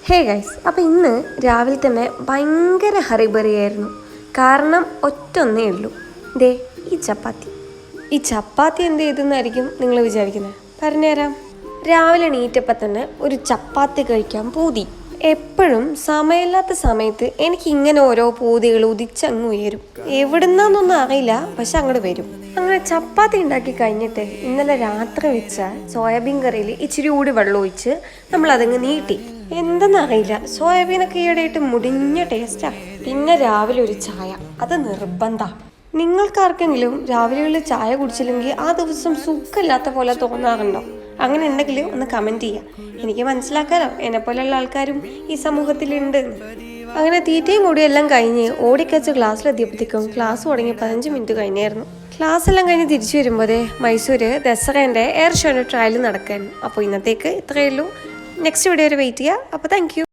Hey guys, അപ്പോൾ ഇന്ന് രാവിലെ തന്നെ ഭയങ്കര ഹറിബറിയായിരുന്നു. കാരണം ഒറ്റൊന്നേ ഉള്ളൂ, ദേ ഈ ചപ്പാത്തി എന്ത് ചെയ്തെന്നായിരിക്കും നിങ്ങൾ വിചാരിക്കുന്നത്? പറഞ്ഞുതരാം. രാവിലെ എണീറ്റപ്പം തന്നെ ഒരു ചപ്പാത്തി കഴിക്കാൻ പൂതി. എപ്പോഴും സമയമില്ലാത്ത സമയത്ത് എനിക്ക് ഇങ്ങനെ ഓരോ പൂതികൾ ഉദിച്ചങ്ങ് ഉയരും. എവിടുന്നാന്നൊന്നും അറിയില്ല, പക്ഷെ അങ്ങോട്ട് വരും. അങ്ങനെ ചപ്പാത്തി ഉണ്ടാക്കി കഴിഞ്ഞിട്ട് ഇന്നലെ രാത്രി വെച്ച സോയാബീൻ കറിയിൽ ഇച്ചിരി കൂടി വെള്ളം ഒഴിച്ച് നമ്മളതങ്ങ് നീട്ടി. എന്തെന്നറിയില്ല, സോയാബീനൊക്കെ ഈയിടെയായിട്ട് മുടിഞ്ഞ ടേസ്റ്റാ. പിന്നെ രാവിലെ ഒരു ചായ, അത് നിർബന്ധം. നിങ്ങൾക്കാർക്കെങ്കിലും രാവിലെയുള്ള ചായ കുടിച്ചില്ലെങ്കിൽ ആ ദിവസം സുഖമില്ലാത്ത പോലെ തോന്നാറുണ്ടോ? അങ്ങനെ ഉണ്ടെങ്കിൽ ഒന്ന് കമൻറ്റ് ചെയ്യാം. എനിക്ക് മനസ്സിലാക്കാലോ എന്നെപ്പോലെയുള്ള ആൾക്കാരും ഈ സമൂഹത്തിലുണ്ട്. അങ്ങനെ തീറ്റയും കൂടി എല്ലാം കഴിഞ്ഞ് ഓടിക്കച്ച് ക്ലാസ്സിലെത്തിയപ്പോഴത്തേക്കും ക്ലാസ് തുടങ്ങി 15 മിനിറ്റ് കഴിഞ്ഞായിരുന്നു. ക്ലാസ് എല്ലാം കഴിഞ്ഞ് തിരിച്ചു വരുമ്പോൾ മൈസൂർ ദസറേൻ്റെ എയർ ഷോയുടെ ട്രയൽ നടക്കാൻ. അപ്പോൾ ഇന്നത്തേക്ക് ഇത്രയേ ഉള്ളൂ. നെക്സ്റ്റ് വീഡിയോ വരെ വെയിറ്റ് ചെയ്യുക. അപ്പോൾ താങ്ക് യു.